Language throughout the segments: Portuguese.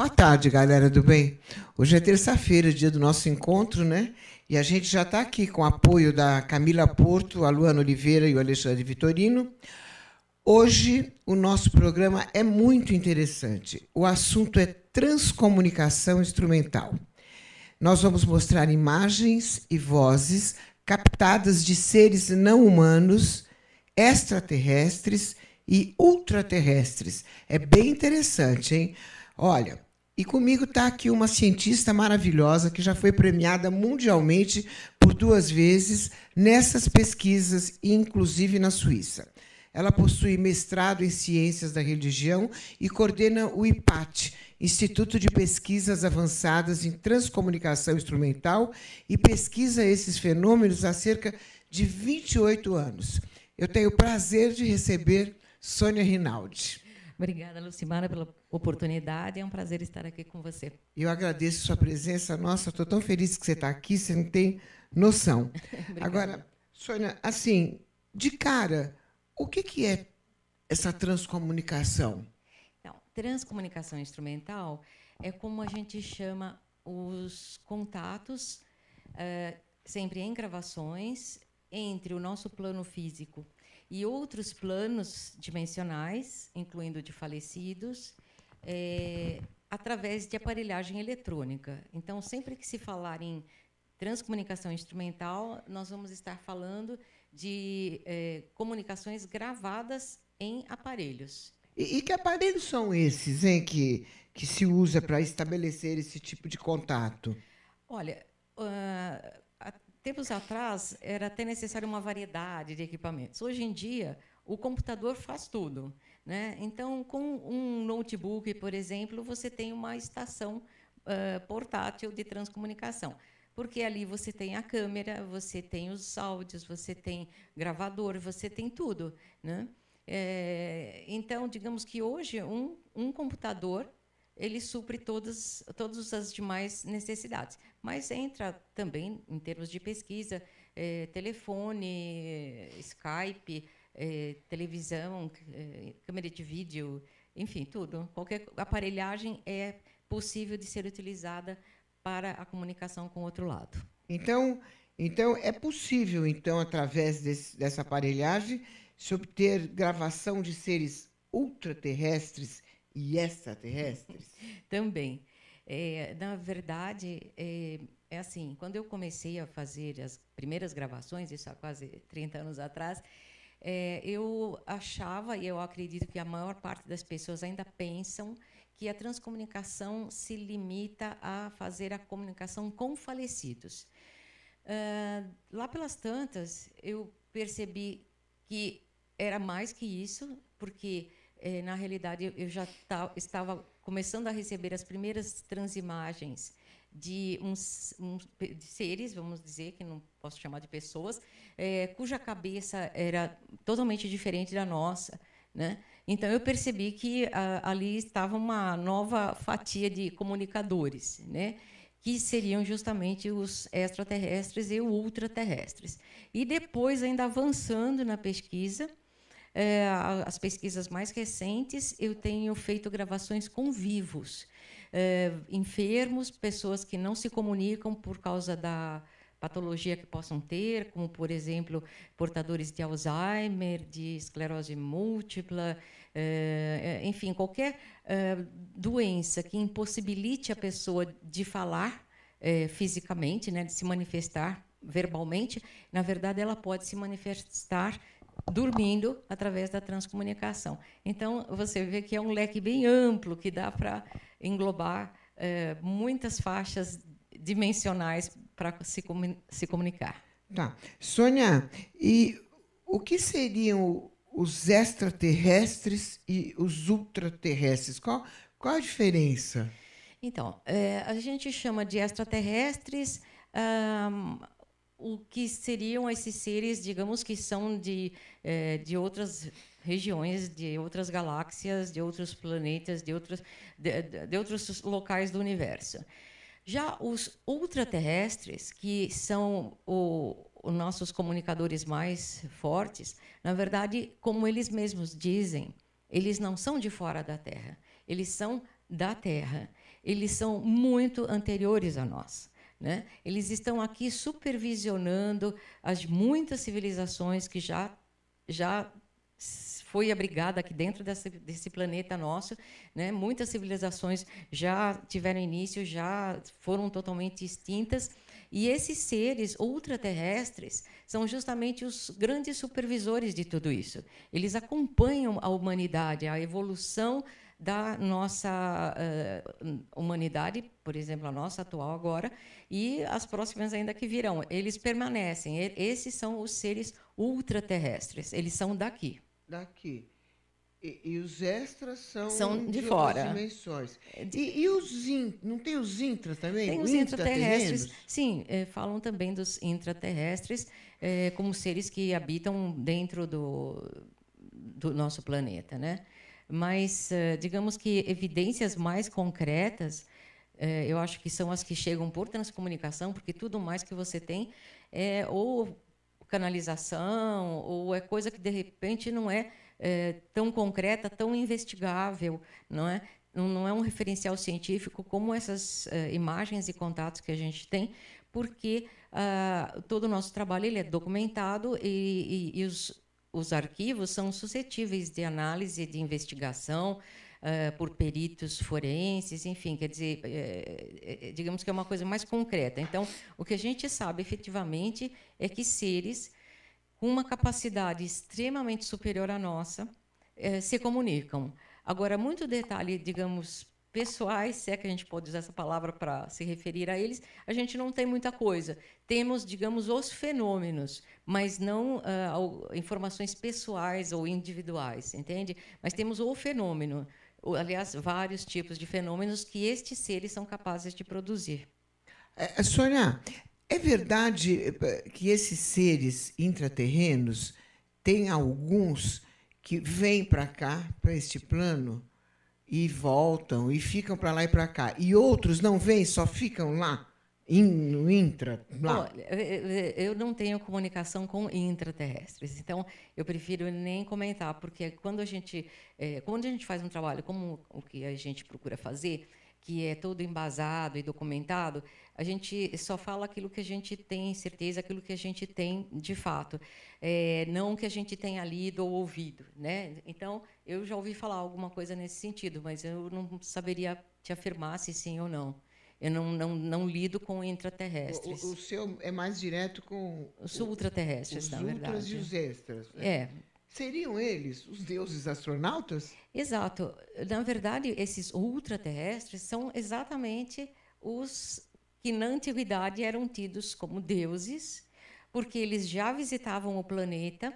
Boa tarde, galera do bem. Hoje é terça-feira, dia do nosso encontro, né? E a gente já está aqui com o apoio da Camila Porto, a Luana Oliveira e o Alexandre Vitorino. Hoje o nosso programa é muito interessante. O assunto é transcomunicação instrumental. Nós vamos mostrar imagens e vozes captadas de seres não humanos, extraterrestres e ultraterrestres. É bem interessante, hein? Olha, e comigo está aqui uma cientista maravilhosa que já foi premiada mundialmente por 2 vezes nessas pesquisas, inclusive na Suíça. Ela possui mestrado em Ciências da Religião e coordena o IPAT, Instituto de Pesquisas Avançadas em Transcomunicação Instrumental, e pesquisa esses fenômenos há cerca de 28 anos. Eu tenho o prazer de receber Sônia Rinaldi. Obrigada, Lucimara, pela oportunidade. É um prazer estar aqui com você. Eu agradeço sua presença. Nossa, estou tão feliz que você está aqui, você não tem noção. Agora, Sônia, assim, de cara, o que é essa transcomunicação? Então, transcomunicação instrumental é como a gente chama os contatos, sempre em gravações, entre o nosso plano físico e outros planos dimensionais, incluindo de falecidos, através de aparelhagem eletrônica. Então, sempre que se falar em transcomunicação instrumental, nós vamos estar falando de comunicações gravadas em aparelhos. E que aparelhos são esses, hein, que se usa para estabelecer esse tipo de contato? Olha, há tempos atrás era até necessário uma variedade de equipamentos. Hoje em dia, o computador faz tudo, né? Então, com um notebook, por exemplo, você tem uma estação portátil de transcomunicação. Porque ali você tem a câmera, você tem os áudios, você tem gravador, você tem tudo, né? Então, digamos que hoje um computador ele supre todas as demais necessidades. Mas entra também, em termos de pesquisa, telefone, Skype, televisão, câmera de vídeo, enfim, tudo. Qualquer aparelhagem é possível de ser utilizada para a comunicação com o outro lado. Então é possível, então, através dessa aparelhagem, se obter gravação de seres ultraterrestres e extraterrestres? Também. Na verdade, é assim, quando eu comecei a fazer as primeiras gravações, isso há quase 30 anos atrás, eu achava, e eu acredito que a maior parte das pessoas ainda pensam, que a transcomunicação se limita a fazer a comunicação com falecidos. Lá pelas tantas, eu percebi que era mais que isso, porque, na realidade, eu já estava começando a receber as primeiras transimagens de de seres, vamos dizer, que não posso chamar de pessoas, cuja cabeça era totalmente diferente da nossa, né? Então, eu percebi que ali estava uma nova fatia de comunicadores, né? Que seriam justamente os extraterrestres e os ultraterrestres. E depois, ainda avançando na pesquisa, as pesquisas mais recentes, eu tenho feito gravações com vivos, enfermos, pessoas que não se comunicam por causa da patologia que possam ter, como, por exemplo, portadores de Alzheimer, de esclerose múltipla, enfim, qualquer doença que impossibilite a pessoa de falar fisicamente, né, de se manifestar verbalmente. Na verdade, ela pode se manifestar dormindo através da transcomunicação. Então, você vê que é um leque bem amplo, que dá para englobar muitas faixas dimensionais para se comunicar. Tá. Sônia, e o que seriam os extraterrestres e os ultraterrestres? Qual a diferença? Então, a gente chama de extraterrestres o que seriam esses seres, digamos, que são de outras regiões, de outras galáxias, de outros planetas, de outros locais do universo. Já os ultraterrestres, que são os nossos comunicadores mais fortes, na verdade, como eles mesmos dizem, eles não são de fora da Terra, eles são da Terra. Eles são muito anteriores a nós, né? Eles estão aqui supervisionando as muitas civilizações que já foi abrigada aqui dentro desse planeta nosso, né? Muitas civilizações já tiveram início, já foram totalmente extintas, e esses seres ultraterrestres são justamente os grandes supervisores de tudo isso. Eles acompanham a humanidade, a evolução da nossa humanidade, por exemplo, a nossa atual agora, e as próximas ainda que virão. Eles permanecem. Esses são os seres ultraterrestres. Eles são daqui. Daqui. E os extras são de outras fora. Dimensões. E os não tem os intra também? Tem os intraterrestres. Sim, falam também dos intraterrestres como seres que habitam dentro do nosso planeta, né? Mas, digamos que evidências mais concretas, eu acho que são as que chegam por transcomunicação, porque tudo mais que você tem é ou canalização, ou é coisa que, de repente, não é tão concreta, tão investigável, não é? Não é um referencial científico como essas imagens e contatos que a gente tem, porque todo o nosso trabalho ele é documentado e os arquivos são suscetíveis de análise, de investigação por peritos forenses, enfim, quer dizer, digamos que é uma coisa mais concreta. Então, o que a gente sabe efetivamente é que seres com uma capacidade extremamente superior à nossa se comunicam. Agora, muito detalhe, digamos, pessoais, se é que a gente pode usar essa palavra para se referir a eles, a gente não tem muita coisa. Temos, digamos, os fenômenos, mas não informações pessoais ou individuais, entende? Mas temos o fenômeno, aliás, vários tipos de fenômenos que estes seres são capazes de produzir. Sônia, é verdade que esses seres intraterrenos têm alguns que vêm para cá, para este plano, e voltam, e ficam para lá e para cá, e outros não vêm, só ficam lá, no intra, lá? Olha, eu não tenho comunicação com intraterrestres, então eu prefiro nem comentar, porque quando a gente faz um trabalho como o que a gente procura fazer, que é todo embasado e documentado, a gente só fala aquilo que a gente tem certeza, aquilo que a gente tem de fato, não que a gente tenha lido ou ouvido, né? Então, eu já ouvi falar alguma coisa nesse sentido, mas eu não saberia te afirmar se sim ou não. Eu não lido com intraterrestres. O seu é mais direto com os ultraterrestres, na verdade. Os ultras e os extras. Né? Seriam eles os deuses astronautas? Exato. Na verdade, esses ultraterrestres são exatamente os que na antiguidade eram tidos como deuses, porque eles já visitavam o planeta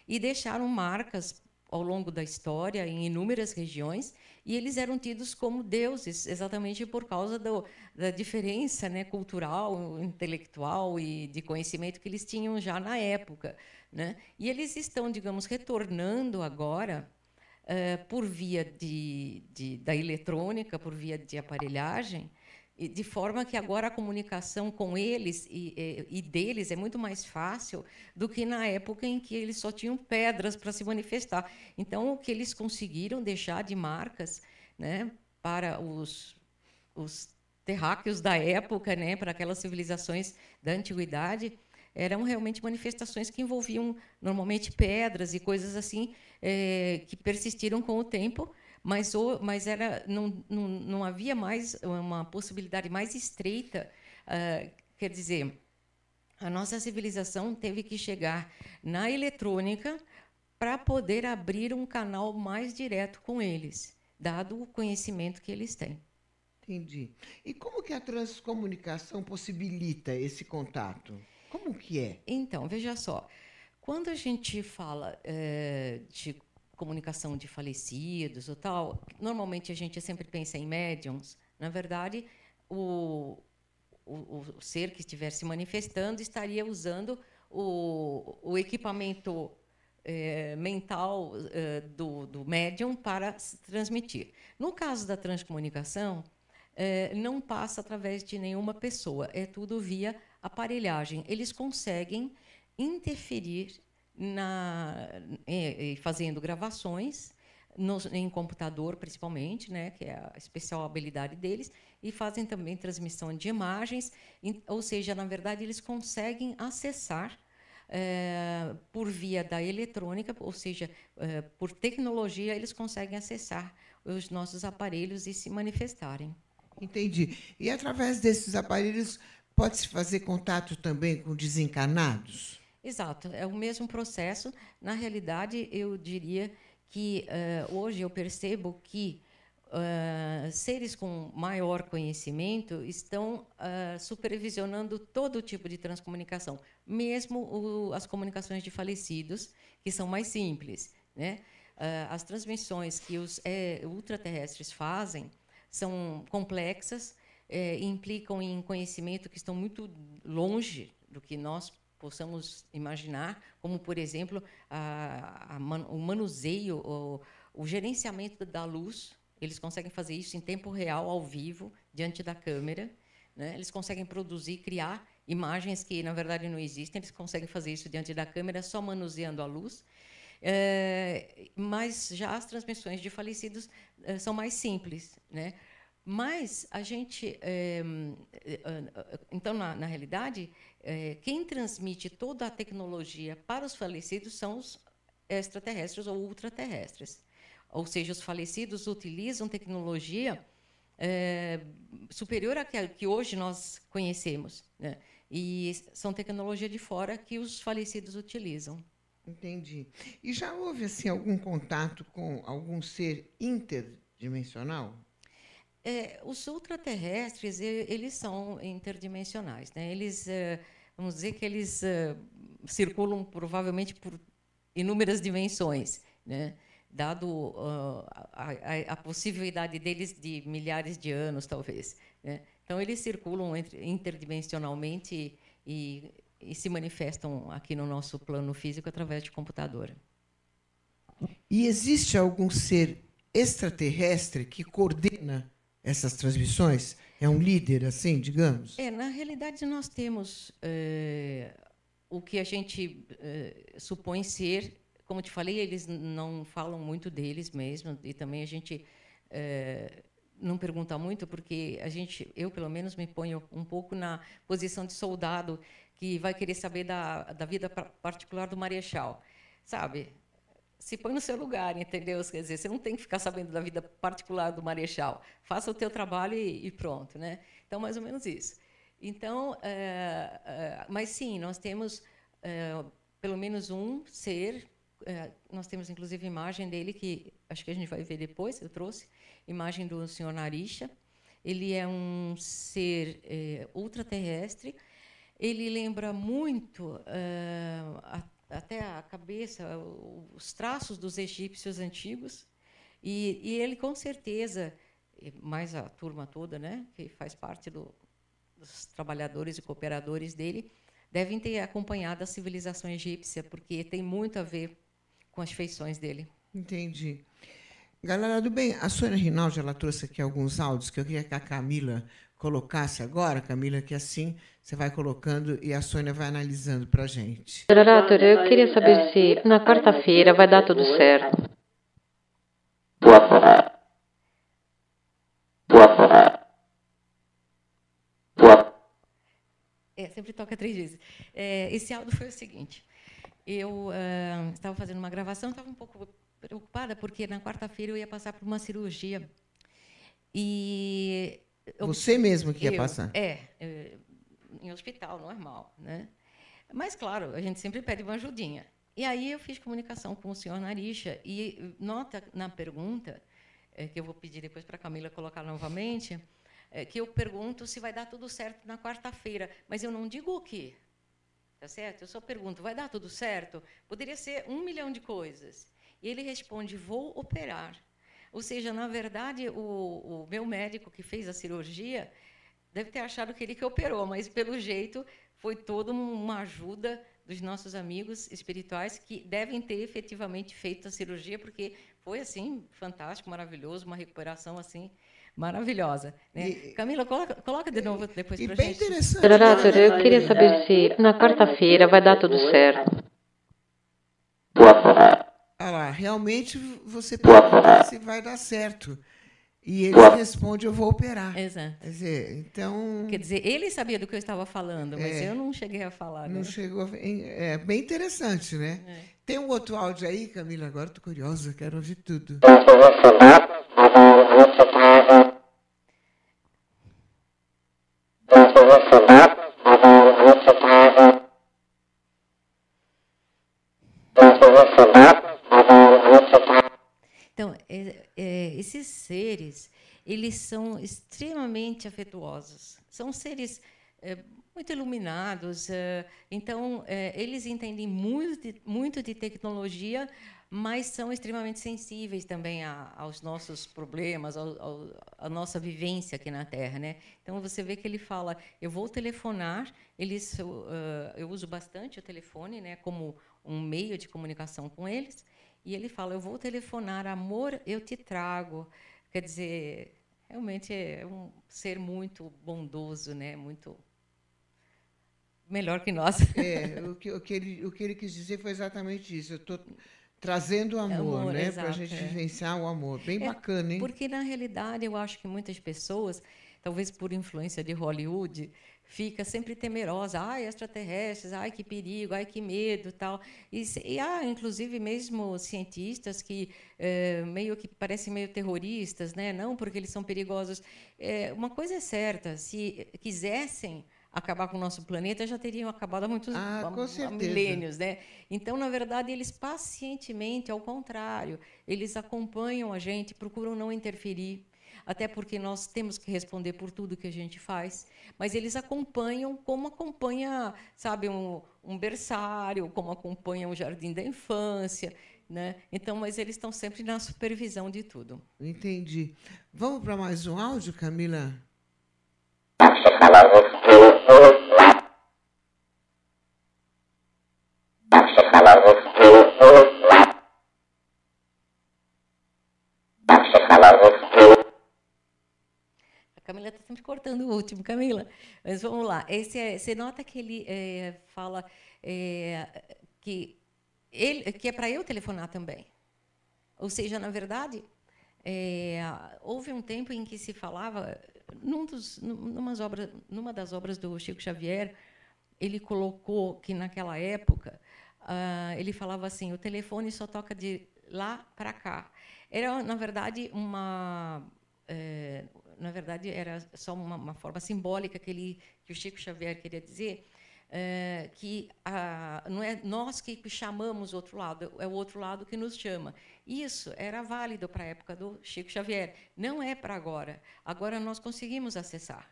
e deixaram marcas ao longo da história em inúmeras regiões, e eles eram tidos como deuses exatamente por causa da diferença, né, cultural, intelectual e de conhecimento que eles tinham já na época, né? E eles estão, digamos, retornando agora por via da eletrônica, por via de aparelhagem, de forma que agora a comunicação com eles e deles é muito mais fácil do que na época em que eles só tinham pedras para se manifestar. Então, o que eles conseguiram deixar de marcas, né, para os terráqueos da época, né, para aquelas civilizações da antiguidade, eram realmente manifestações que envolviam normalmente pedras e coisas assim que persistiram com o tempo, mas não havia mais uma possibilidade mais estreita. Quer dizer, a nossa civilização teve que chegar na eletrônica para poder abrir um canal mais direto com eles, dado o conhecimento que eles têm. Entendi. E como que a transcomunicação possibilita esse contato? Como que é? Então, veja só, quando a gente fala de comunicação de falecidos ou tal, normalmente a gente sempre pensa em médiums. Na verdade, o ser que estiver se manifestando estaria usando o equipamento mental do médium para se transmitir. No caso da transcomunicação, não passa através de nenhuma pessoa, é tudo via aparelhagem. Eles conseguem interferir fazendo gravações em computador, principalmente, né, que é a especial habilidade deles, e fazem também transmissão de imagens, ou seja, na verdade, eles conseguem acessar por via da eletrônica, ou seja, por tecnologia, eles conseguem acessar os nossos aparelhos e se manifestarem. Entendi. E através desses aparelhos pode-se fazer contato também com desencarnados? Exato, é o mesmo processo. Na realidade, eu diria que hoje eu percebo que seres com maior conhecimento estão supervisionando todo tipo de transcomunicação, mesmo as comunicações de falecidos, que são mais simples, né? As transmissões que os ultraterrestres fazem são complexas, implicam em conhecimento que estão muito longe do que nós possamos imaginar, como, por exemplo, o manuseio, o gerenciamento da luz. Eles conseguem fazer isso em tempo real, ao vivo, diante da câmera, né? Eles conseguem produzir, criar imagens que, na verdade, não existem. Eles conseguem fazer isso diante da câmera, só manuseando a luz. Mas já as transmissões de falecidos são mais simples, né? Mas a gente... então, na realidade, quem transmite toda a tecnologia para os falecidos são os extraterrestres ou ultraterrestres. Ou seja, os falecidos utilizam tecnologia superior à que hoje nós conhecemos, né? E são tecnologia de fora que os falecidos utilizam. Entendi. E já houve assim algum contato com algum ser interdimensional? Os ultraterrestres, eles são interdimensionais, né? Eles, vamos dizer que eles circulam provavelmente por inúmeras dimensões, né? Dado a possível idade deles de milhares de anos, talvez, né? Então, eles circulam interdimensionalmente e se manifestam aqui no nosso plano físico através de computador. E existe algum ser extraterrestre que coordena essas transmissões? É um líder, assim, digamos? Na realidade, nós temos o que a gente supõe ser. Como te falei, eles não falam muito deles mesmo, e também a gente não pergunta muito, porque eu, pelo menos, me ponho um pouco na posição de soldado que vai querer saber da vida particular do marechal, sabe? Se põe no seu lugar, entendeu? Quer dizer, você não tem que ficar sabendo da vida particular do marechal. Faça o teu trabalho e pronto, né? Então, mais ou menos isso. Então, mas sim, nós temos pelo menos um ser. Nós temos, inclusive, imagem dele, que acho que a gente vai ver depois, eu trouxe, imagem do senhor Narisha. Ele é um ser ultraterrestre. Ele lembra muito, até a cabeça, os traços dos egípcios antigos. E ele, com certeza, mais a turma toda, né, que faz parte dos trabalhadores e cooperadores dele, devem ter acompanhado a civilização egípcia, porque tem muito a ver com as feições dele. Entendi. Galera do bem, a Sônia Rinaldi, ela trouxe aqui alguns áudios que eu queria que a Camila colocasse agora. Camila, que assim você vai colocando e a Sônia vai analisando para a gente. Doutor, eu queria saber se na quarta-feira vai dar tudo certo. Sempre toca 3 vezes. Esse áudio foi o seguinte. Eu estava fazendo uma gravação, estava um pouco preocupada, porque na quarta-feira eu ia passar por uma cirurgia. E você mesmo que ia passar? Em hospital, normal, né? Mas, claro, a gente sempre pede uma ajudinha. E aí eu fiz comunicação com o senhor Narisha, e nota na pergunta, que eu vou pedir depois para a Camila colocar novamente, que eu pergunto se vai dar tudo certo na quarta-feira, mas eu não digo o quê. Tá certo? Eu só pergunto, vai dar tudo certo? Poderia ser 1 milhão de coisas. E ele responde, vou operar. Ou seja, na verdade, o meu médico que fez a cirurgia deve ter achado que ele que operou, mas, pelo jeito, foi toda uma ajuda dos nossos amigos espirituais que devem ter efetivamente feito a cirurgia, porque foi, assim, fantástico, maravilhoso, uma recuperação, assim, maravilhosa, né? Camila, coloca de novo depois para a gente. Bem interessante. Doutor, eu queria saber se na quarta-feira vai dar tudo certo. olha lá, realmente você pergunta se vai dar certo. E ele responde, eu vou operar. Exato. Quer dizer, então... Quer dizer, ele sabia do que eu estava falando, mas eu não cheguei a falar. Não né? chegou. É bem interessante, né? Tem um outro áudio aí, Camila? Agora estou curiosa, quero ouvir tudo. Então, esses seres, eles são extremamente afetuosos. São seres muito iluminados. Então, eles entendem muito de tecnologia, mas são extremamente sensíveis também aos nossos problemas, à nossa vivência aqui na Terra, né? Então, você vê que ele fala, eu vou telefonar, eu uso bastante o telefone, né, como um meio de comunicação com eles, e ele fala, eu vou telefonar, amor, eu te trago. Quer dizer, realmente é um ser muito bondoso, né? Muito melhor que nós. O que ele quis dizer foi exatamente isso. Eu estou trazendo amor, né? Para a gente vivenciar o amor. Bem bacana, hein? Porque, na realidade, eu acho que muitas pessoas, talvez por influência de Hollywood, fica sempre temerosa. Ai, extraterrestres, ai, que perigo, ai, que medo, tal. E há, inclusive, mesmo cientistas que meio que parecem meio terroristas, né? Não porque eles são perigosos. Uma coisa é certa, se quisessem acabar com o nosso planeta, já teriam acabado há milênios, né? Então, na verdade, eles pacientemente, ao contrário, eles acompanham a gente, procuram não interferir, até porque nós temos que responder por tudo que a gente faz, mas eles acompanham como acompanha, sabe, um berçário, como acompanha um jardim da infância, né? Então, mas eles estão sempre na supervisão de tudo. Entendi. Vamos para mais um áudio, Camila? A Camila está sempre cortando o último, Camila. Mas vamos lá. Você nota que ele fala que é para eu telefonar também. Ou seja, na verdade, houve um tempo em que se falava, numa das obras do Chico Xavier, ele colocou que, naquela época, ele falava assim, o telefone só toca de lá para cá. Era, na verdade, era só uma forma simbólica que o Chico Xavier queria dizer, que não é nós que chamamos o outro lado, é o outro lado que nos chama. Isso era válido para a época do Chico Xavier, não é para agora. Agora nós conseguimos acessar.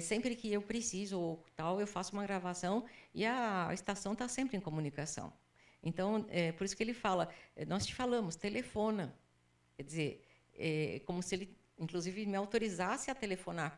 Sempre que eu preciso ou tal, eu faço uma gravação e a estação está sempre em comunicação. Então, por isso que ele fala, nós te falamos, telefona. Quer dizer, como se ele, inclusive, me autorizasse a telefonar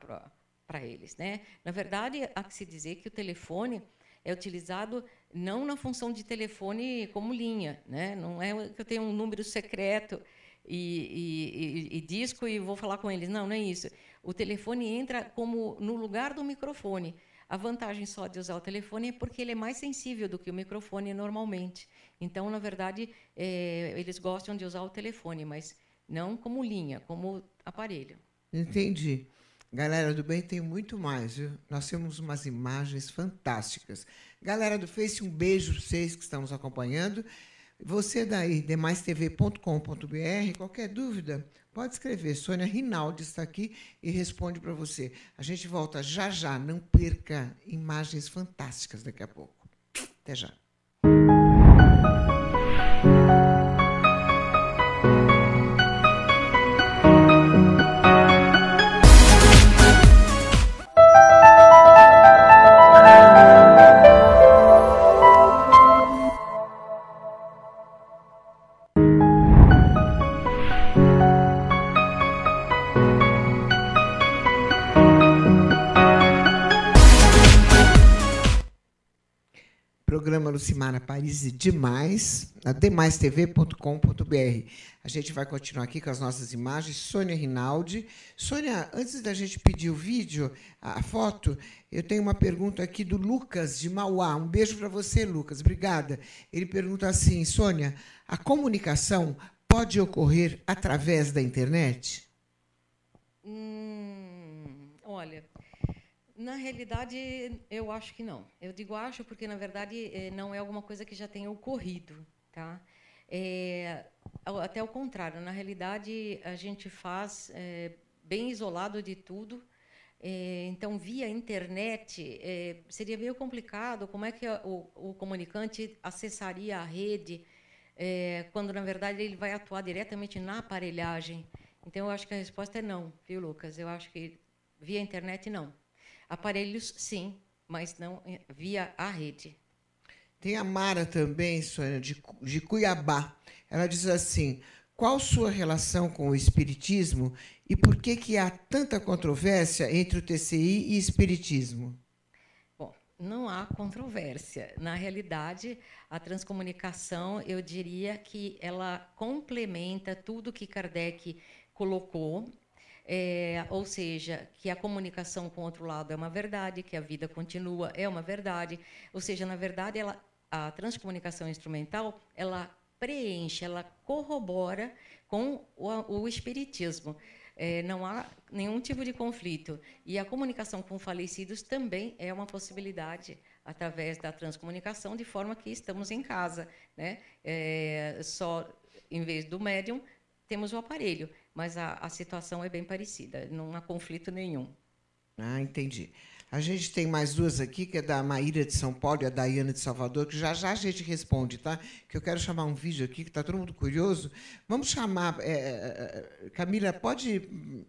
para eles, né? Na verdade, há que se dizer que o telefone é utilizado não na função de telefone como linha, né? Não é que eu tenho um número secreto e disco e vou falar com eles. Não é isso. O telefone entra como no lugar do microfone. A vantagem só de usar o telefone é porque ele é mais sensível do que o microfone normalmente. Então, na verdade, eles gostam de usar o telefone, mas não como linha, como aparelho. Entendi. Galera do bem, tem muito mais, viu? Nós temos umas imagens fantásticas. Galera do Face, um beijo para vocês que estão nos acompanhando. Você daí, demaistv.com.br, qualquer dúvida, pode escrever. Sônia Rinaldi está aqui e responde para você. A gente volta já já, não perca imagens fantásticas daqui a pouco. Até já. programa Lucimara Paris Demais, na demaistv.com.br. A gente vai continuar aqui com as nossas imagens. Sônia Rinaldi. Sônia, antes da gente pedir o vídeo, a foto, eu tenho uma pergunta aqui do Lucas, de Mauá. Um beijo para você, Lucas. Obrigada. Ele pergunta assim, Sônia, a comunicação pode ocorrer através da internet? Olha, na realidade, eu acho que não. Eu digo acho porque, na verdade, não é alguma coisa que já tenha ocorrido. Tá? Até o contrário. Na realidade, a gente faz bem isolado de tudo. Então, via internet, seria meio complicado. Como é que o comunicante acessaria a rede quando, na verdade, ele vai atuar diretamente na aparelhagem? Então, eu acho que a resposta é não, viu, Lucas? Eu acho que via internet, não. Aparelhos, sim, mas não via a rede. Tem a Mara também, Sônia, de Cuiabá. Ela diz assim, qual sua relação com o espiritismo e por que há tanta controvérsia entre o TCI e espiritismo? Bom, não há controvérsia. Na realidade, a transcomunicação, eu diria que ela complementa tudo que Kardec colocou, ou seja, que a comunicação com o outro lado é uma verdade, que a vida continua é uma verdade. Ou seja, na verdade, a transcomunicação instrumental, ela preenche, ela corrobora com o espiritismo. Não há nenhum tipo de conflito. E a comunicação com falecidos também é uma possibilidade através da transcomunicação, de forma que estamos em casa, né? Só, em vez do médium, temos o aparelho, mas a situação é bem parecida, não há conflito nenhum. Ah, entendi. A gente tem mais duas aqui, que é da Maíra de São Paulo e a Daiane de Salvador, que já já a gente responde, tá? Que eu quero chamar um vídeo aqui, que está todo mundo curioso. Vamos chamar... Camila, pode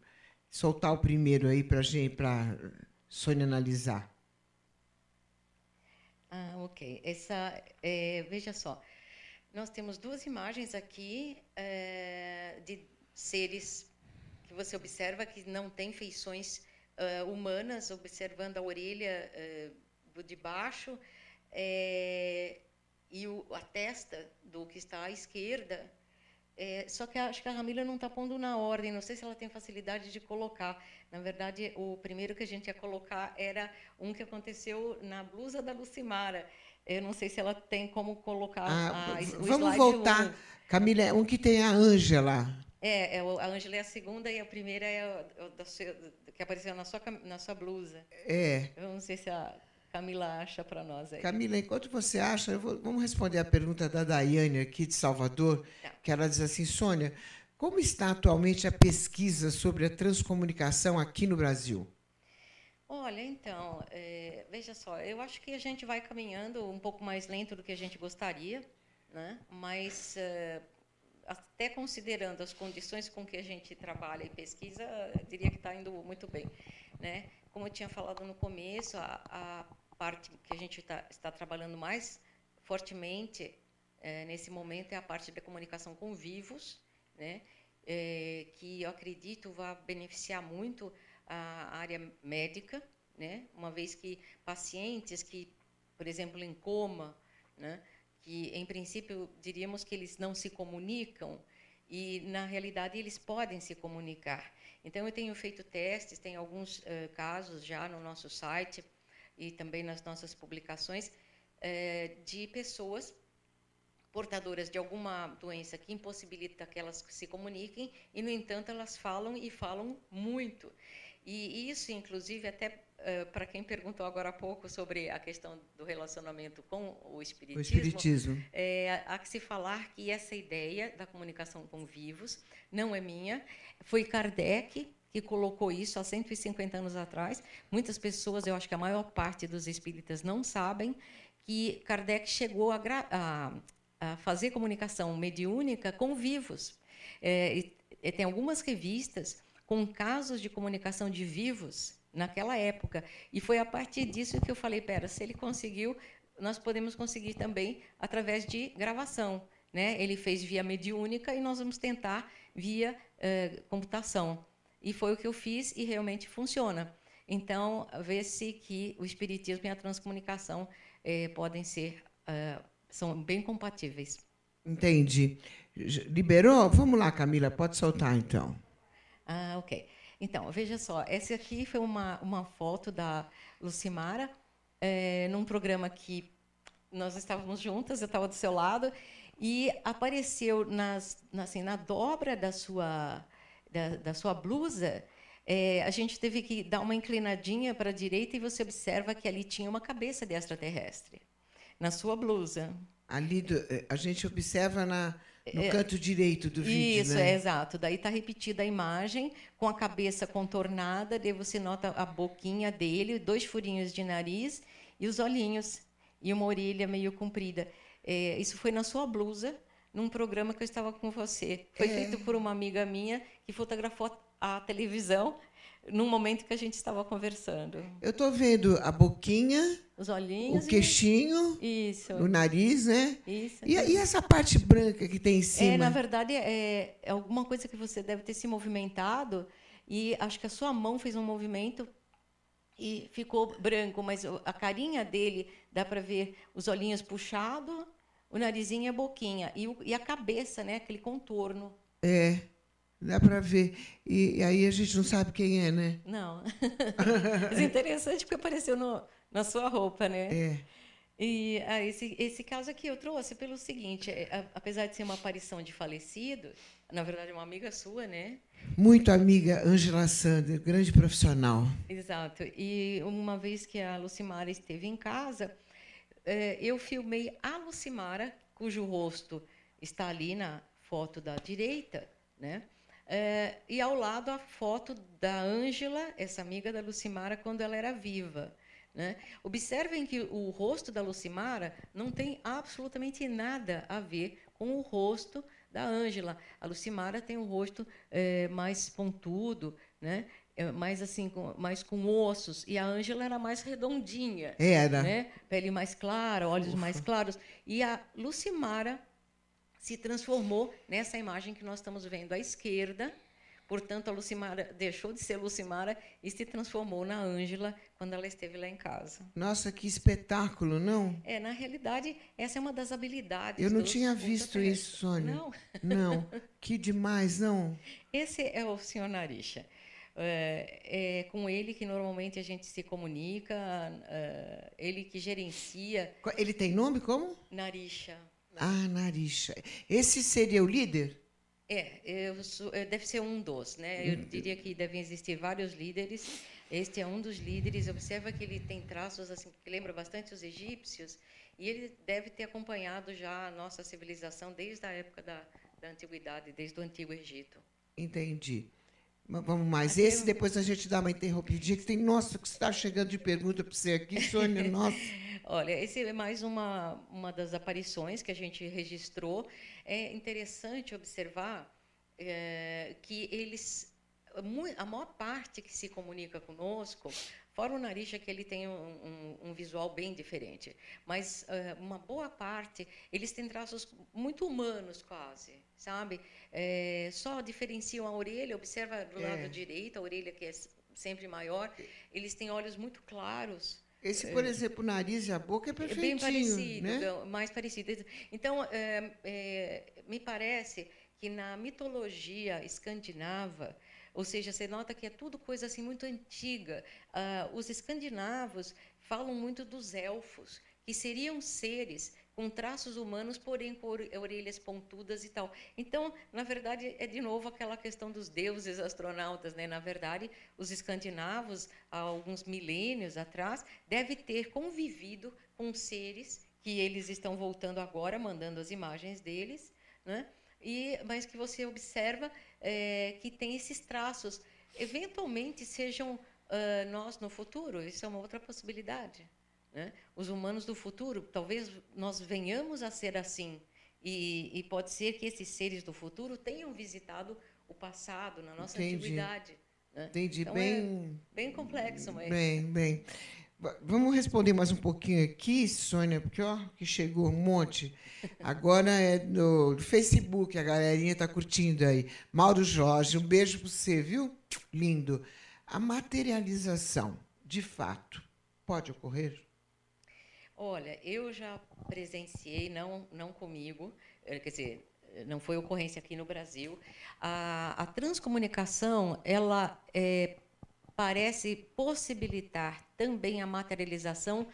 soltar o primeiro aí para a gente, para Sônia analisar. Ok. Veja só, nós temos duas imagens aqui de seres que você observa que não têm feições humanas, observando a orelha de baixo e a testa do que está à esquerda. Só que acho que a Camila não está pondo na ordem, não sei se ela tem facilidade de colocar. Na verdade, o primeiro que a gente ia colocar era um que aconteceu na blusa da Lucimara. Eu não sei se ela tem como colocar o vamos slide voltar. 1. Camila, é um que tem a Ângela. A Ângela é a segunda e a primeira é que apareceu na sua blusa. Eu não sei se a Camila acha para nós aí. Camila, enquanto você acha, vamos responder a pergunta da Daiane aqui de Salvador, que ela diz assim, Sônia, como está atualmente a pesquisa sobre a transcomunicação aqui no Brasil? Olha, então, veja só, eu acho que a gente vai caminhando um pouco mais lento do que a gente gostaria, né? Mas até considerando as condições com que a gente trabalha e pesquisa, eu diria que está indo muito bem, né? Como eu tinha falado no começo, a parte que a gente está trabalhando mais fortemente nesse momento é a parte da comunicação com vivos, né? Que eu acredito vai beneficiar muito a área médica, né? Uma vez que pacientes que, por exemplo, em coma, né? Que, em princípio, diríamos que eles não se comunicam e, na realidade, eles podem se comunicar. Então, eu tenho feito testes, tem alguns casos já no nosso site e também nas nossas publicações de pessoas portadoras de alguma doença que impossibilita que elas se comuniquem e, no entanto, elas falam e falam muito. E isso, inclusive, até para quem perguntou agora há pouco sobre a questão do relacionamento com o espiritismo, há que se falar que essa ideia da comunicação com vivos não é minha, foi Kardec que colocou isso há 150 anos atrás. Muitas pessoas, eu acho que a maior parte dos espíritas não sabem que Kardec chegou a fazer comunicação mediúnica com vivos. Tem algumas revistas com casos de comunicação de vivos naquela época. E foi a partir disso que eu falei, se ele conseguiu, nós podemos conseguir também através de gravação, né? Ele fez via mediúnica e nós vamos tentar via computação. E foi o que eu fiz e realmente funciona. Então, vê-se que o espiritismo e a transcomunicação podem ser são bem compatíveis. Entendi. Liberou? Vamos lá, Camila, pode soltar, então. Ok. Então, veja só, essa aqui foi uma foto da Lucimara, num programa que nós estávamos juntas, eu estava do seu lado, e apareceu na dobra da sua blusa. A gente teve que dar uma inclinadinha para a direita e você observa que ali tinha uma cabeça de extraterrestre na sua blusa. Ali a gente observa no canto direito do vídeo, isso, né? Exato. Daí está repetida a imagem com a cabeça contornada, daí você nota a boquinha dele, 2 furinhos de nariz e os olhinhos e uma orelha meio comprida. Isso foi na sua blusa, num programa que eu estava com você. Foi feito por uma amiga minha que fotografou a televisão num momento que a gente estava conversando. Eu estou vendo a boquinha, os olhinhos, o queixinho, isso, o nariz, né? Isso. E essa parte branca que tem em cima? Na verdade, é alguma coisa que você deve ter se movimentado e acho que a sua mão fez um movimento e ficou branco, mas a carinha dele dá para ver os olhinhos puxados, o narizinho e a boquinha e a cabeça, né? Aquele contorno. Dá para ver. E aí a gente não sabe quem é, né? Não. Mas é interessante porque apareceu na sua roupa, né? E esse caso aqui eu trouxe pelo seguinte, apesar de ser uma aparição de falecido, na verdade é uma amiga sua, né? Muito amiga, Ângela Sander, grande profissional. Exato. E uma vez que a Lucimara esteve em casa, eu filmei a Lucimara, cujo rosto está ali na foto da direita, né? E ao lado a foto da Ângela, essa amiga da Lucimara, quando ela era viva. Né? Observem que o rosto da Lucimara não tem absolutamente nada a ver com o rosto da Ângela. A Lucimara tem um rosto mais pontudo, né? Mais assim, mais com ossos, e a Ângela era mais redondinha. Era. Né? Pele mais clara, olhos mais claros. E a Lucimara se transformou nessa imagem que nós estamos vendo à esquerda. Portanto, a Lucimara deixou de ser Lucimara e se transformou na Ângela quando ela esteve lá em casa. Nossa, que espetáculo, não? Na realidade, essa é uma das habilidades. Eu não tinha visto isso, Sônia. Não? Não. Que demais, não? Esse é o senhor Narisha. É com ele que normalmente a gente se comunica, ele que gerencia. Ele tem nome como? Narisha. Narisha. Esse seria o líder? Deve ser um dos, né? Eu diria que devem existir vários líderes. Este é um dos líderes. Observa que ele tem traços assim que lembram bastante os egípcios, e ele deve ter acompanhado já a nossa civilização desde a época da antiguidade, desde o Antigo Egito. Entendi. Vamos mais. Esse, depois a gente dá uma interrompidinha, que tem, nossa, que está chegando de pergunta para você aqui, Sônia, nossa. Olha, esse é mais uma das aparições que a gente registrou. É interessante observar que a maior parte que se comunica conosco, fora o Narisha, que ele tem um visual bem diferente, mas uma boa parte, eles têm traços muito humanos quase, sabe? Só diferenciam a orelha, observa do lado direito, a orelha que é sempre maior, eles têm olhos muito claros. Esse, por exemplo, o nariz e a boca é perfeitinho, bem parecido, né? Mais parecido. Então, me parece que na mitologia escandinava, ou seja, você nota que é tudo coisa assim muito antiga. Os escandinavos falam muito dos elfos, que seriam seres com traços humanos, porém com orelhas pontudas e tal. Então, na verdade, é de novo aquela questão dos deuses astronautas, né? Na verdade, os escandinavos, há alguns milênios atrás, devem ter convivido com seres que eles estão voltando agora, mandando as imagens deles, né? Mas que você observa que tem esses traços. Eventualmente, sejam nós no futuro, isso é uma outra possibilidade. Né? Os humanos do futuro, talvez nós venhamos a ser assim. E pode ser que esses seres do futuro tenham visitado o passado, na nossa antiguidade. Né? Entendi. Então, bem complexo. Mas... Bem. Vamos responder mais um pouquinho aqui, Sônia, porque que chegou um monte. Agora é no Facebook, a galerinha está curtindo aí. Mauro Jorge, um beijo para você, viu? Lindo. A materialização, de fato, pode ocorrer? Olha, eu já presenciei, não comigo, quer dizer, não foi ocorrência aqui no Brasil. A transcomunicação, ela parece possibilitar também a materialização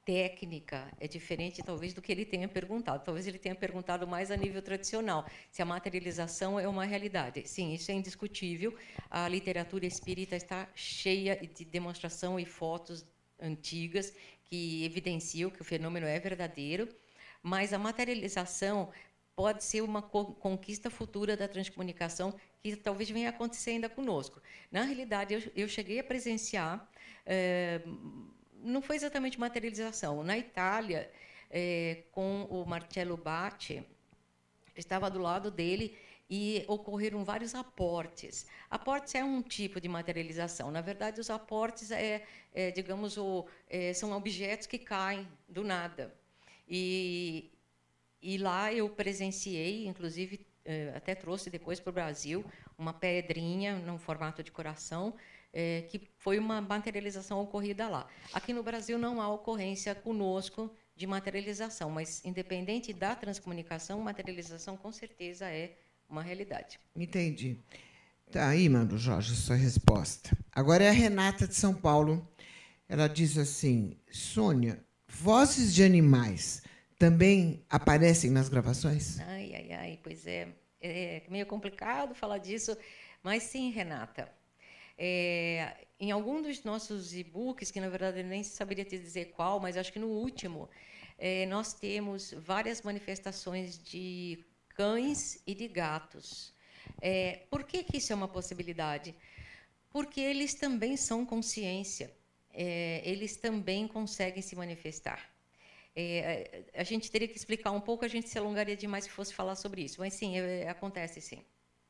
técnica. É diferente, talvez, do que ele tenha perguntado. Talvez ele tenha perguntado mais a nível tradicional, se a materialização é uma realidade. Sim, isso é indiscutível. A literatura espírita está cheia de demonstração e fotos antigas que evidenciam que o fenômeno é verdadeiro, mas a materialização pode ser uma conquista futura da transcomunicação que talvez venha a acontecer ainda conosco. Na realidade, eu cheguei a presenciar, não foi exatamente materialização. Na Itália, com o Marcello Bacci, estava do lado dele e ocorreram vários aportes. Aportes é um tipo de materialização. Na verdade, os aportes digamos, são objetos que caem do nada. E lá eu presenciei, inclusive, até trouxe depois para o Brasil, uma pedrinha num formato de coração, que foi uma materialização ocorrida lá. Aqui no Brasil não há ocorrência conosco de materialização, mas, independente da transcomunicação, materialização, com certeza, é uma realidade. Entendi. Tá aí, Mano Jorge, sua resposta. Agora é a Renata de São Paulo. Ela diz assim: Sônia, vozes de animais também aparecem nas gravações? Ai, pois é. É meio complicado falar disso, mas sim, Renata. Em algum dos nossos e-books, que na verdade eu nem saberia te dizer qual, mas acho que no último, nós temos várias manifestações de cães e de gatos. Por que isso é uma possibilidade? Porque eles também são consciência, eles também conseguem se manifestar. A gente teria que explicar um pouco, a gente se alongaria demais se fosse falar sobre isso, mas sim, acontece sim.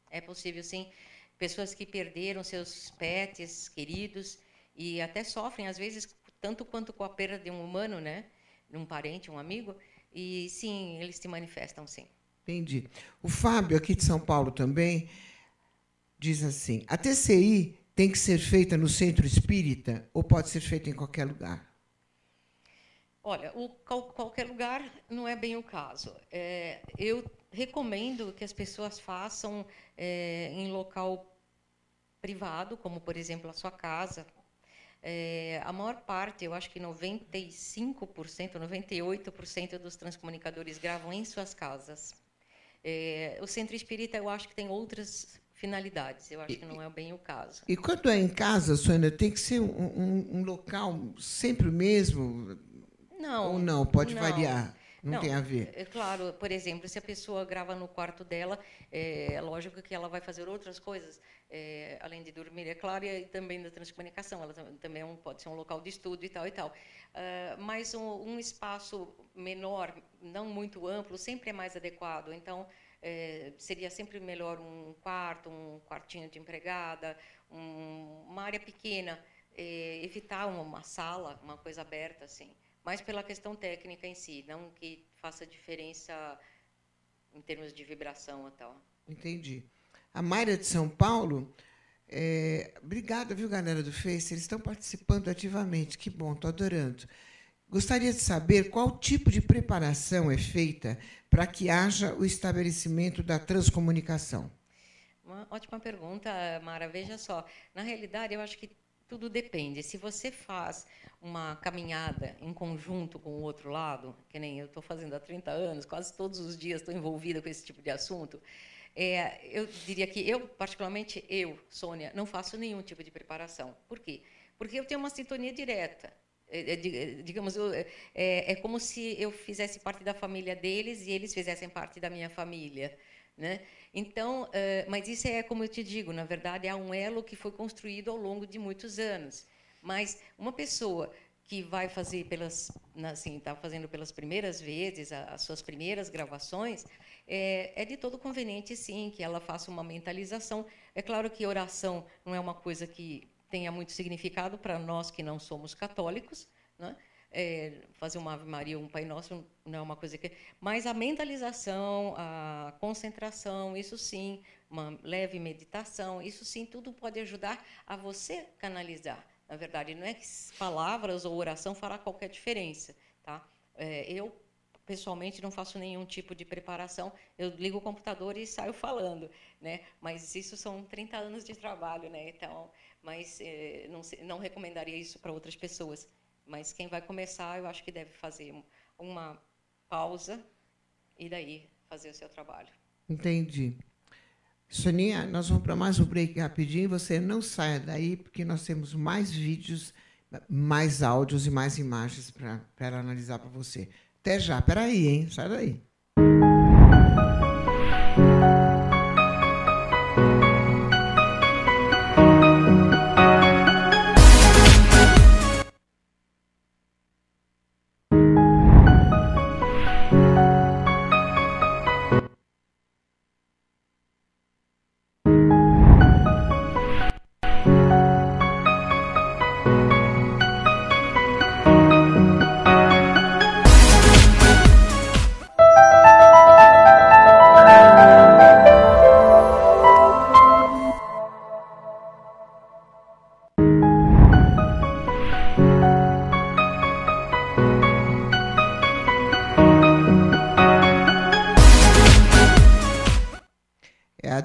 É possível sim. Pessoas que perderam seus pets queridos e até sofrem, às vezes, tanto quanto com a perda de um humano, né? De um parente, um amigo, e sim, eles se manifestam sim. Entendi. O Fábio, aqui de São Paulo também, diz assim: a TCI tem que ser feita no centro espírita ou pode ser feita em qualquer lugar? Olha, qualquer lugar não é bem o caso. Eu recomendo que as pessoas façam em local privado, como, por exemplo, a sua casa. A maior parte, eu acho que 95%, 98% dos transcomunicadores gravam em suas casas. O centro espírita, eu acho que tem outras finalidades. Eu acho que não é bem o caso. E quando é em casa, Sônia, tem que ser um local sempre o mesmo? Não. Ou não? Pode variar? Não tem a ver? É claro, por exemplo, se a pessoa grava no quarto dela, é lógico que ela vai fazer outras coisas, além de dormir, é claro, e também da transcomunicação. Ela também pode ser um local de estudo e tal e tal. Mas um espaço menor, não muito amplo, sempre é mais adequado. Então, seria sempre melhor um quarto, um quartinho de empregada, uma área pequena, evitar uma sala, uma coisa aberta, assim. Mas pela questão técnica em si, não que faça diferença em termos de vibração e tal. Entendi. A Mayra de São Paulo, obrigada, viu, galera do Face? Eles estão participando ativamente. Que bom, estou adorando. Gostaria de saber qual tipo de preparação é feita para que haja o estabelecimento da transcomunicação. Uma ótima pergunta, Mara. Veja só, na realidade, eu acho que tudo depende. Se você faz uma caminhada em conjunto com o outro lado, que nem eu estou fazendo há 30 anos, quase todos os dias estou envolvida com esse tipo de assunto, eu diria que particularmente Sônia, não faço nenhum tipo de preparação. Por quê? Porque eu tenho uma sintonia direta. Digamos, é como se eu fizesse parte da família deles e eles fizessem parte da minha família, né? Então, mas isso como eu te digo, na verdade, é um elo que foi construído ao longo de muitos anos. Mas uma pessoa que vai fazer está fazendo pelas primeiras vezes as suas primeiras gravações, é de todo conveniente, sim, que ela faça uma mentalização. É claro que oração não é uma coisa que tenha muito significado para nós que não somos católicos, né? Fazer uma Ave Maria, um Pai Nosso, não é uma coisa que... Mas a mentalização, a concentração, isso sim, uma leve meditação, isso sim, tudo pode ajudar a você canalizar. Na verdade, não é que palavras ou oração fará qualquer diferença. tá? Eu, pessoalmente, não faço nenhum tipo de preparação. Eu ligo o computador e saio falando, né? Mas isso são 30 anos de trabalho, né? Então, mas não recomendaria isso para outras pessoas. Mas quem vai começar, eu acho que deve fazer uma pausa e daí fazer o seu trabalho. Entendi. Soninha, nós vamos para mais um break rapidinho. Você não saia daí, porque nós temos mais vídeos, mais áudios e mais imagens para ela analisar para você. Até já. Espera aí, hein? Sai daí.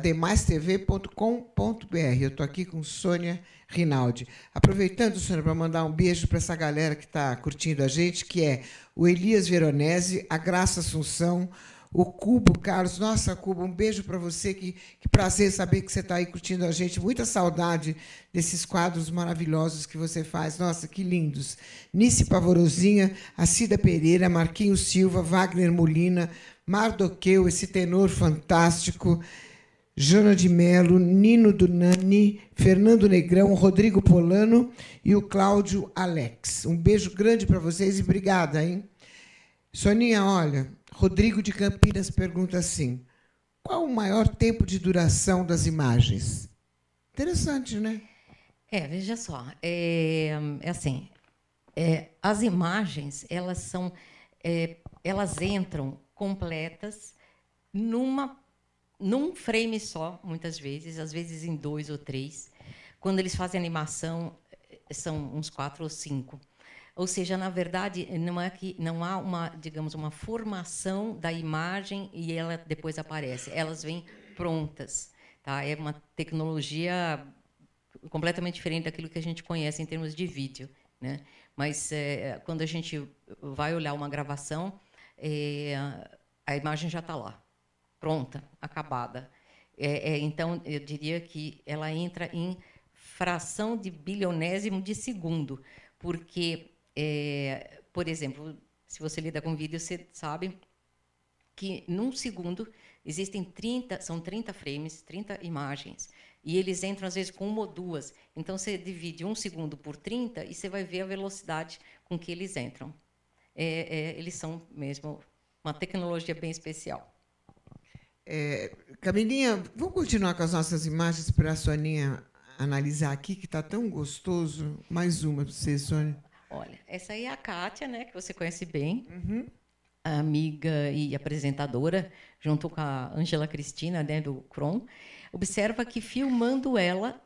ademaistv.com.br. Eu estou aqui com Sônia Rinaldi. Aproveitando, Sônia, para mandar um beijo para essa galera que está curtindo a gente, que é o Elias Veronese, a Graça Assunção, o Cubo Carlos. Nossa, Cubo, um beijo para você. Que prazer saber que você está aí curtindo a gente. Muita saudade desses quadros maravilhosos que você faz. Nossa, que lindos. Nice Pavorosinha, a Cida Pereira, Marquinhos Silva, Wagner Molina, Mardoqueu, esse tenor fantástico, Jana de Mello, Nino Dunani, Fernando Negrão, Rodrigo Polano e o Cláudio Alex. Um beijo grande para vocês e obrigada, hein? Soninha, olha, Rodrigo de Campinas pergunta assim: qual o maior tempo de duração das imagens? Interessante, né? Veja só, assim, as imagens, elas entram completas num frame só, muitas vezes, às vezes em 2 ou 3. Quando eles fazem animação, são uns 4 ou 5. Ou seja, na verdade, não há uma formação da imagem e ela depois aparece. Elas vêm prontas, tá? É uma tecnologia completamente diferente daquilo que a gente conhece em termos de vídeo, né? Mas quando a gente vai olhar uma gravação, a imagem já está lá, pronta, acabada. Então, eu diria que ela entra em fração de bilionésimo de segundo, porque, por exemplo, se você lida com vídeo, você sabe que, num segundo, são 30 frames, 30 imagens, e eles entram, às vezes, com 1 ou 2. Então, você divide 1 segundo por 30 e você vai ver a velocidade com que eles entram. Eles são mesmo uma tecnologia bem especial. Camilinha, vamos continuar com as nossas imagens para a Soninha analisar aqui, que está tão gostoso. Mais uma para você, Sônia. Olha, essa aí é a Kátia, né, que você conhece bem, Uhum. a amiga e apresentadora, junto com a Ângela Cristina, né, do Kron. Observa que, filmando ela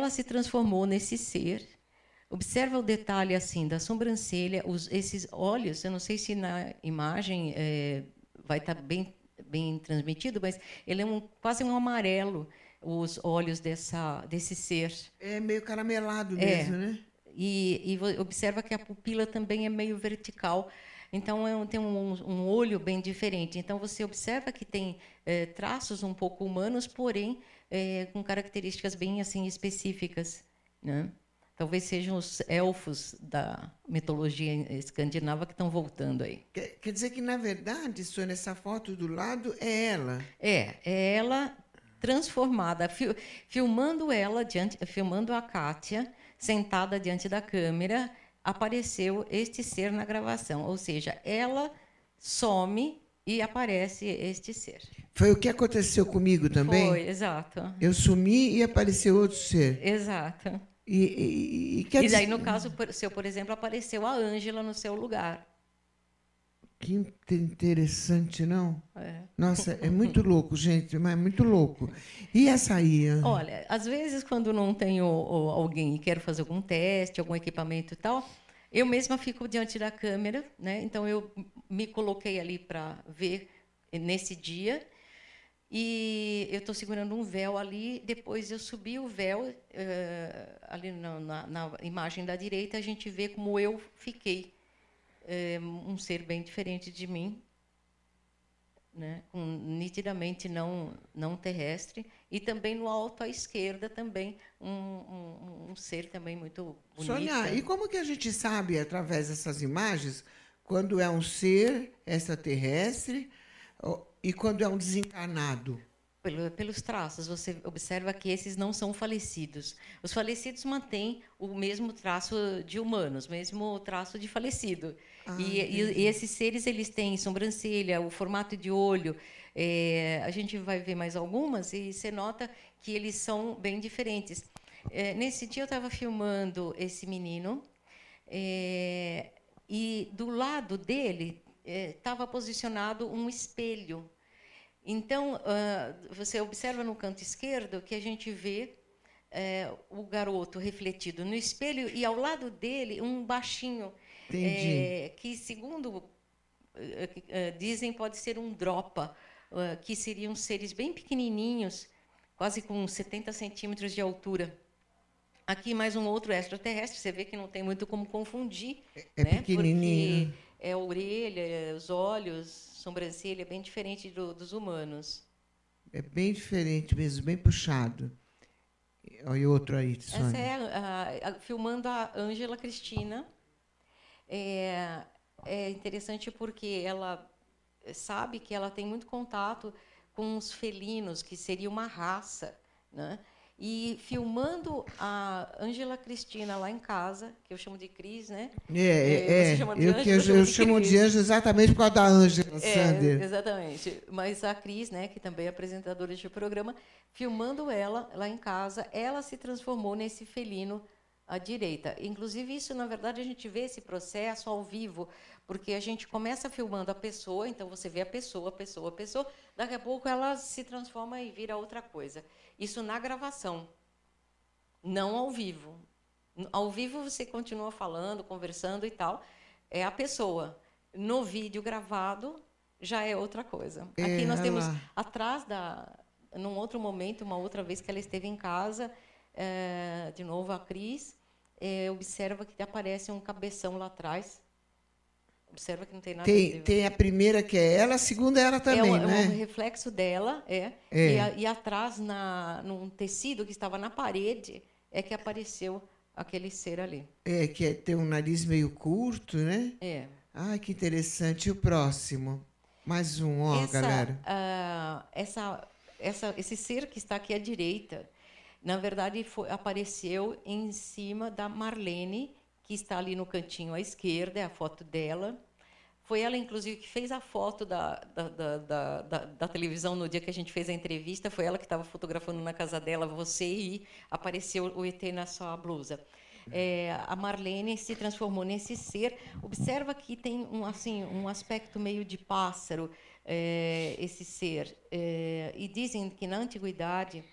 se transformou nesse ser. Observa o detalhe assim da sobrancelha, esses olhos. Eu não sei se na imagem vai estar bem transmitido, mas ele é quase um amarelo, os olhos desse ser. É meio caramelado mesmo, né? E observa que a pupila também é meio vertical. Então, tem um olho bem diferente. Então, você observa que tem traços um pouco humanos, porém, com características bem assim específicas, né? Talvez sejam os elfos da mitologia escandinava que estão voltando aí. Quer dizer que, na verdade, Sônia, essa foto do lado é ela. É ela transformada, filmando a Kátia, sentada diante da câmera, apareceu este ser na gravação. Ou seja, ela some e aparece este ser. Foi o que aconteceu comigo também? Foi, exato. Eu sumi e apareceu outro ser. Exato. E daí, no caso seu, por exemplo, apareceu a Ângela no seu lugar. Que interessante, não? Nossa, é muito louco, gente, mas é muito louco. E essa aí? Olha, às vezes, quando não tenho alguém e quero fazer algum teste, algum equipamento e tal, Eu mesma fico diante da câmera, né? Então eu me coloquei ali para ver nesse dia. E eu estou segurando um véu ali, depois eu subi o véu, ali na imagem da direita, a gente vê como eu fiquei, um ser bem diferente de mim, né? Nitidamente não terrestre, e também no alto à esquerda também um ser também muito bonito. Sônia, e como que a gente sabe, através dessas imagens, quando é um ser extraterrestre e quando é um desencarnado? Pelos traços, você observa que esses não são falecidos. Os falecidos mantêm o mesmo traço de humanos, mesmo traço de falecido. E esses seres, eles têm sobrancelha, o formato de olho. A gente vai ver mais algumas e você nota que eles são bem diferentes. Nesse dia eu estava filmando esse menino e do lado dele estava posicionado um espelho. Então, você observa no canto esquerdo que a gente vê o garoto refletido no espelho e, ao lado dele, um baixinho, que, segundo dizem, pode ser um dropa, que seriam seres bem pequenininhos, quase com 70 centímetros de altura. Aqui, mais um outro extraterrestre, você vê que não tem muito como confundir, né? Pequenininho. Porque é a orelha, os olhos, sobrancelha, é bem diferente dos humanos. É bem diferente mesmo, bem puxado. Olha outro aí, Sônia. Essa é filmando a Ângela Cristina. É interessante porque ela sabe que ela tem muito contato com os felinos, que seria uma raça, né? E filmando a Ângela Cristina lá em casa, que eu chamo de Cris, né? Você chama de Ângela, eu chamo de Ângela exatamente por causa da Ângela Sander. Exatamente. Mas a Cris, né, que também é apresentadora de programa, filmando ela lá em casa, ela se transformou nesse felino à direita. Inclusive, isso, na verdade, a gente vê esse processo ao vivo, porque a gente começa filmando a pessoa, então você vê a pessoa, daqui a pouco ela se transforma e vira outra coisa. Isso na gravação, não ao vivo. Ao vivo você continua falando, conversando e tal, é a pessoa. No vídeo gravado já é outra coisa. Aqui nós temos atrás num outro momento, uma outra vez que ela esteve em casa, de novo a Cris, observa que aparece um cabeção lá atrás. Observa que não tem nada a ver. Tem a primeira que é ela, a segunda é ela também, né? É um reflexo dela, e atrás, num tecido que estava na parede, é que apareceu aquele ser ali. Que tem um nariz meio curto, né? Ai, que interessante. E o próximo? Mais um, galera. Esse ser que está aqui à direita, na verdade, apareceu em cima da Marlene, que está ali no cantinho à esquerda, é a foto dela. Foi ela, inclusive, que fez a foto da televisão no dia que a gente fez a entrevista. Foi ela que estava fotografando na casa dela, você, e apareceu o ET na sua blusa. A Marlene se transformou nesse ser. Observa que tem um aspecto meio de pássaro, esse ser. E dizem que, na antiguidade,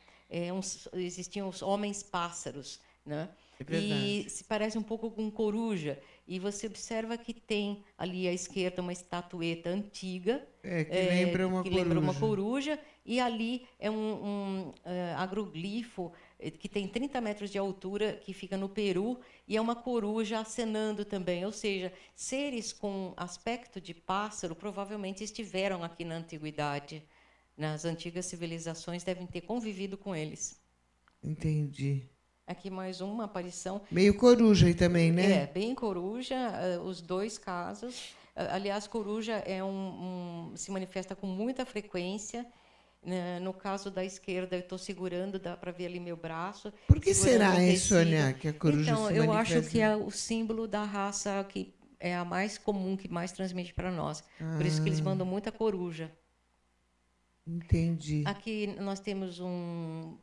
existiam os homens-pássaros, né? E se parece um pouco com coruja. E você observa que tem ali à esquerda uma estatueta antiga, que lembra uma coruja, e ali é um agroglifo que tem 30 metros de altura, que fica no Peru, e é uma coruja acenando também. Ou seja, seres com aspecto de pássaro provavelmente estiveram aqui na antiguidade. Nas antigas civilizações devem ter convivido com eles. Entendi. Aqui mais uma aparição. Meio coruja aí também, né? Bem coruja, os dois casos. Aliás, coruja se manifesta com muita frequência. No caso da esquerda, eu estou segurando, dá para ver ali meu braço. Por que será isso, Sônia, que a coruja então, se eu manifesta? acho que é o símbolo da raça que é a mais comum, que mais transmite para nós. Por isso que eles mandam muita coruja. Entendi. Aqui nós temos um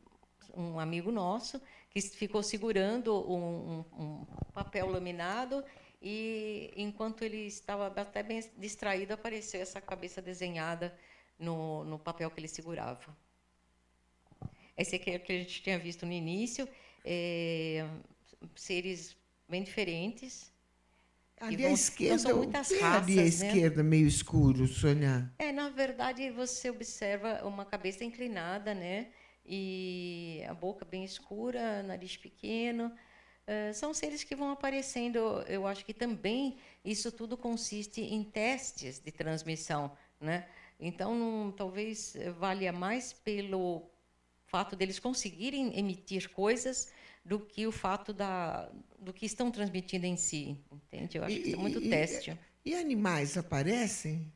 amigo nosso que ficou segurando um papel laminado e, enquanto ele estava até bem distraído, apareceu essa cabeça desenhada no papel que ele segurava. Esse aqui é o que a gente tinha visto no início, seres bem diferentes, Ali à esquerda, então, são muitas raças, ali à esquerda, meio escuro, Sônia? Na verdade, você observa uma cabeça inclinada, né? E a boca bem escura, nariz pequeno. São seres que vão aparecendo. Eu acho que também isso tudo consiste em testes de transmissão, né? Então, talvez valha mais pelo fato deles conseguirem emitir coisas do que o fato do que estão transmitindo em si, entende? Eu acho que isso é muito teste. E animais aparecem?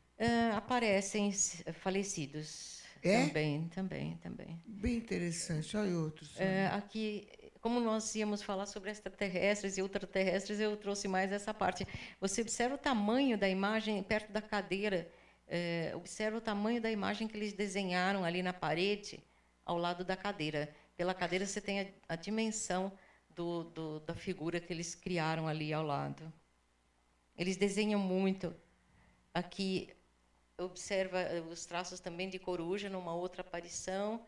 Aparecem falecidos. É? Também. Bem interessante. Olha outros. Aqui, como nós íamos falar sobre extraterrestres e ultraterrestres, eu trouxe mais essa parte. Você observa o tamanho da imagem perto da cadeira, observa o tamanho da imagem que eles desenharam ali na parede, ao lado da cadeira. Pela cadeira você tem a dimensão da figura que eles criaram ali ao lado. Eles desenham muito. Aqui observa os traços também de coruja numa outra aparição.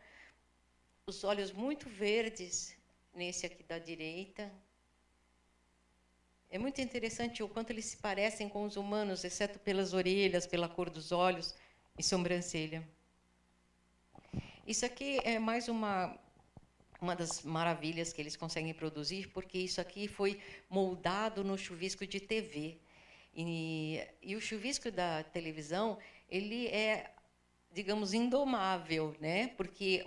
Os olhos muito verdes nesse aqui da direita. É muito interessante o quanto eles se parecem com os humanos, exceto pelas orelhas, pela cor dos olhos e sobrancelha. Isso aqui é mais uma das maravilhas que eles conseguem produzir, porque isso aqui foi moldado no chuvisco de TV. E o chuvisco da televisão, ele é, digamos, indomável, né? Porque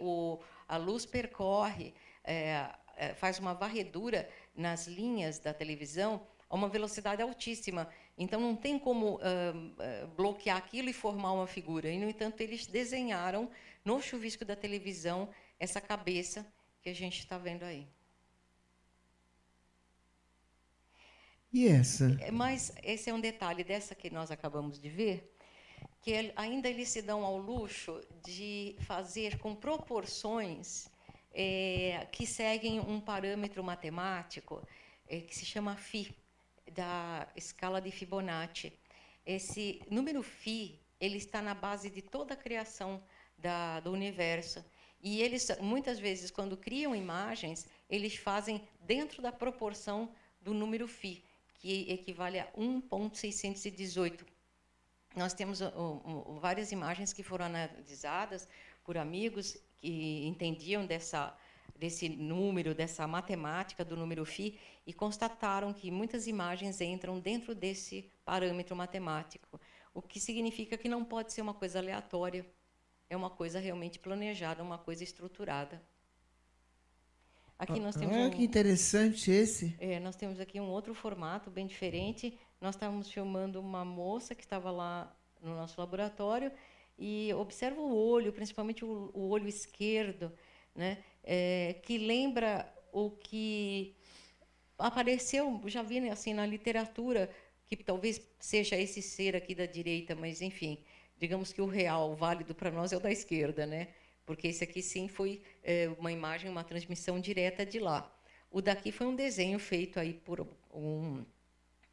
a luz percorre, faz uma varredura nas linhas da televisão a uma velocidade altíssima. Então, não tem como bloquear aquilo e formar uma figura. E, no entanto, eles desenharam no chuvisco da televisão essa cabeça que a gente está vendo aí. E essa? Mas esse é um detalhe dessa que nós acabamos de ver, que ainda eles se dão ao luxo de fazer com proporções que seguem um parâmetro matemático que se chama Φ, da escala de Fibonacci. Esse número Φ, ele está na base de toda a criação do universo. E eles, muitas vezes, quando criam imagens, eles fazem dentro da proporção do número Φ, que equivale a 1,618. Nós temos várias imagens que foram analisadas por amigos que entendiam desse número, dessa matemática do número Φ, e constataram que muitas imagens entram dentro desse parâmetro matemático, o que significa que não pode ser uma coisa aleatória, é uma coisa realmente planejada, uma coisa estruturada. Aqui nós temos olha que interessante esse. Nós temos aqui um outro formato bem diferente. Nós estávamos filmando uma moça que estava lá no nosso laboratório e observa o olho, principalmente o olho esquerdo, né? Que lembra o que apareceu, já vi assim na literatura, que talvez seja esse ser aqui da direita, mas enfim, digamos que o real, o válido para nós é o da esquerda, né? Porque esse aqui sim foi uma imagem, uma transmissão direta de lá. O daqui foi um desenho feito aí por um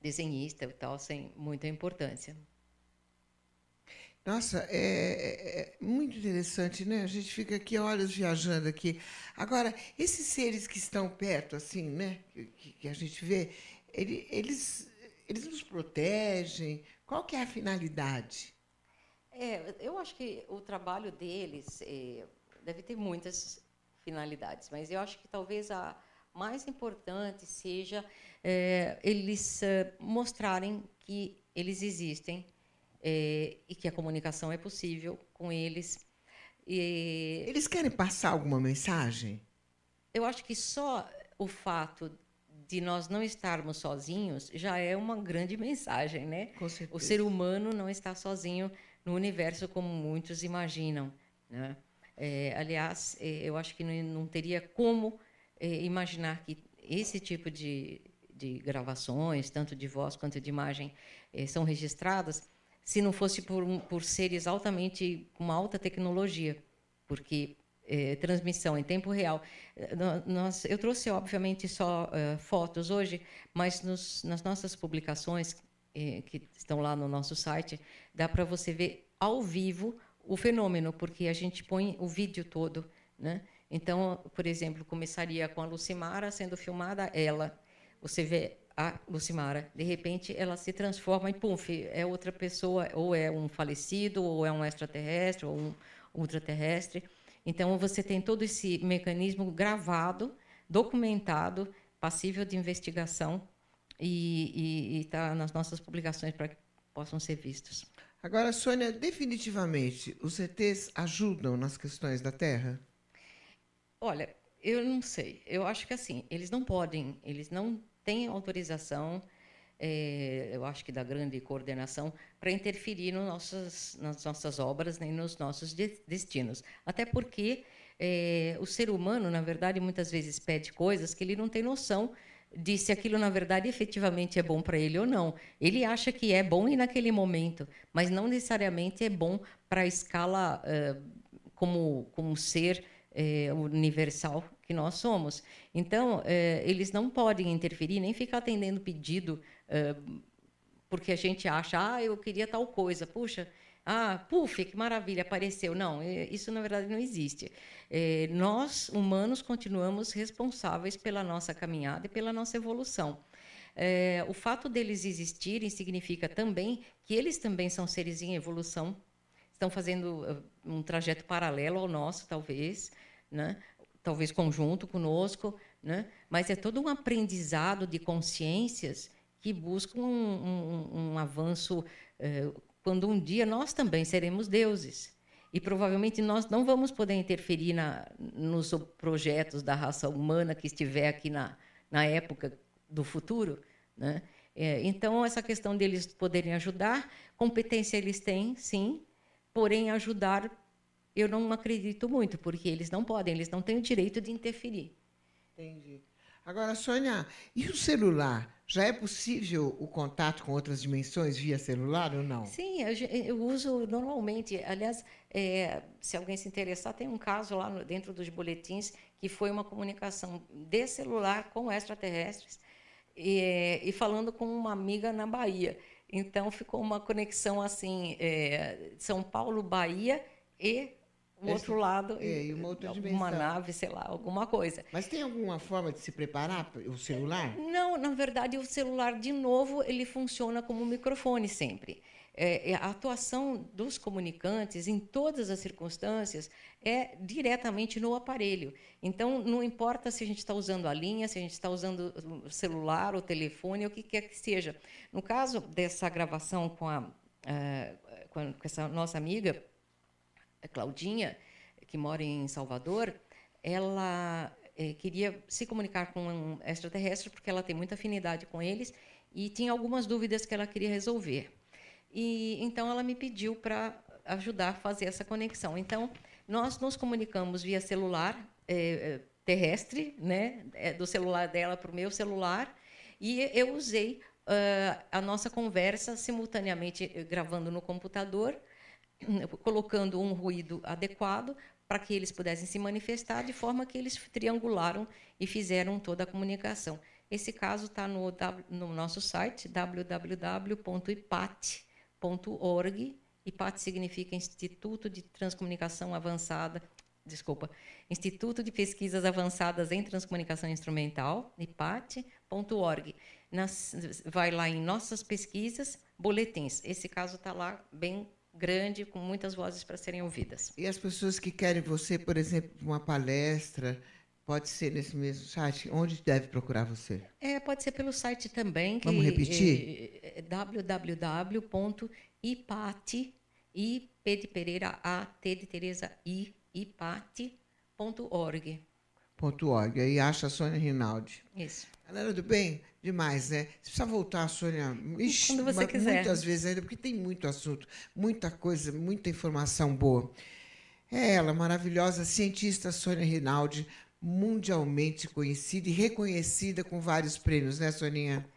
desenhista e tal, sem muita importância. Nossa, é muito interessante, né? A gente fica aqui horas viajando aqui. Agora, esses seres que estão perto, assim, né? Que a gente vê, eles nos protegem. Qual que é a finalidade? Eu acho que o trabalho deles deve ter muitas finalidades, mas eu acho que talvez a mais importante seja eles mostrarem que eles existem e que a comunicação é possível com eles. Eles querem passar alguma mensagem? Eu acho que só o fato de nós não estarmos sozinhos já é uma grande mensagem, né? Com certeza. O ser humano não está sozinho no universo como muitos imaginam, né? Aliás, eu acho que não teria como imaginar que esse tipo de gravações, tanto de voz quanto de imagem, são registradas, se não fosse por seres altamente com uma alta tecnologia, porque transmissão em tempo real. Eu trouxe, obviamente, só fotos hoje, mas nas nossas publicações, que estão lá no nosso site, dá para você ver ao vivo o fenômeno, porque a gente põe o vídeo todo, né? Então, por exemplo, começaria com a Lucimara sendo filmada ela. Você vê a Lucimara. De repente, ela se transforma e, pum, é outra pessoa, ou é um falecido, ou é um extraterrestre, ou um ultraterrestre. Então, você tem todo esse mecanismo gravado, documentado, passível de investigação, e está nas nossas publicações para que possam ser vistos. Agora, Sônia, definitivamente, os ETs ajudam nas questões da Terra? Olha, eu não sei. Eu acho que assim, eles não têm autorização, eu acho que da grande coordenação, para interferir nas nossas obras nem nos nossos destinos. Até porque o ser humano, na verdade, muitas vezes pede coisas que ele não tem noção de se aquilo, na verdade, efetivamente é bom para ele ou não. Ele acha que é bom e naquele momento, mas não necessariamente é bom para a escala como ser universal que nós somos. Então, eles não podem interferir, nem ficar atendendo pedido, porque a gente acha, eu queria tal coisa, puxa, puf, que maravilha, apareceu. Não, isso na verdade não existe. Nós, humanos, continuamos responsáveis pela nossa caminhada e pela nossa evolução. O fato deles existirem significa também que eles também são seres em evolução, estão fazendo um trajeto paralelo ao nosso, talvez, né? Talvez conjunto conosco, né? Mas é todo um aprendizado de consciências que buscam um avanço, quando um dia nós também seremos deuses. E provavelmente nós não vamos poder interferir nos projetos da raça humana que estiver aqui na época do futuro, né? Então, essa questão deles poderem ajudar, competência eles têm, sim, porém, ajudar, eu não acredito muito, porque eles não podem, eles não têm o direito de interferir. Entendi. Agora, Sônia, e o celular? Já é possível o contato com outras dimensões via celular ou não? Sim, eu uso normalmente. Aliás, se alguém se interessar, tem um caso lá dentro dos boletins que foi uma comunicação de celular com extraterrestres e falando com uma amiga na Bahia. Então, ficou uma conexão assim, São Paulo, Bahia e o outro lado, e uma outra dimensão. Uma nave, sei lá, alguma coisa. Mas tem alguma forma de se preparar o celular? Não, na verdade, o celular, de novo, ele funciona como um microfone sempre. A atuação dos comunicantes, em todas as circunstâncias, é diretamente no aparelho. Então, não importa se a gente está usando a linha, se a gente está usando o celular, o telefone, o que quer que seja. No caso dessa gravação com essa nossa amiga, a Claudinha, que mora em Salvador, ela queria se comunicar com um extraterrestre porque ela tem muita afinidade com eles e tinha algumas dúvidas que ela queria resolver. E então ela me pediu para ajudar a fazer essa conexão. Então, nós nos comunicamos via celular terrestre, né, do celular dela para o meu celular, e eu usei a nossa conversa simultaneamente gravando no computador, colocando um ruído adequado para que eles pudessem se manifestar, de forma que eles triangularam e fizeram toda a comunicação. Esse caso está no nosso site, www.ipat.org. IPAT significa Instituto de Transcomunicação Avançada, Instituto de Pesquisas Avançadas em Transcomunicação Instrumental, ipat.org. Vai lá em nossas pesquisas, boletins. Esse caso está lá bem grande, com muitas vozes para serem ouvidas. E as pessoas que querem você, por exemplo, uma palestra, pode ser nesse mesmo site? Onde deve procurar você? Pode ser pelo site também. Vamos repetir? www.ipat, I-P de Pereira, A-T de Teresa, ipat.org. .org. Aí acha a Sônia Rinaldi. Isso. Galera do bem, demais, né? Você precisa voltar, Sônia. Ixi, quando você quiser. Muitas vezes ainda, porque tem muito assunto, muita coisa, muita informação boa. É ela, maravilhosa cientista Sônia Rinaldi, mundialmente conhecida e reconhecida com vários prêmios, né, Soninha?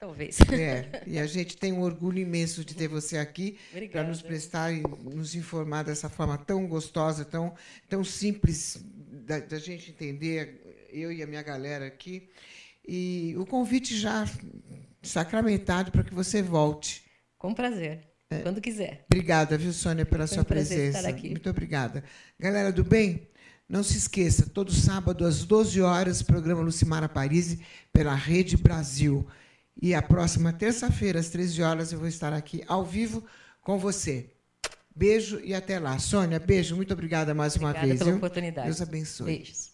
Talvez. E a gente tem um orgulho imenso de ter você aqui para nos prestar e nos informar dessa forma tão gostosa, tão simples da gente entender, eu e a minha galera aqui. E o convite já sacramentado para que você volte. Com prazer, quando quiser. Obrigada, viu, Sônia, pela sua presença. Estar aqui. Muito obrigada. Galera do bem, Não se esqueça, todo sábado, às 12 horas, programa Lucimara Parisi, pela Rede Brasil. E a próxima terça-feira, às 13 horas, eu vou estar aqui ao vivo com você. Beijo e até lá. Sônia, beijo. Muito obrigada mais uma vez. Obrigada pela oportunidade. Deus abençoe. Beijos.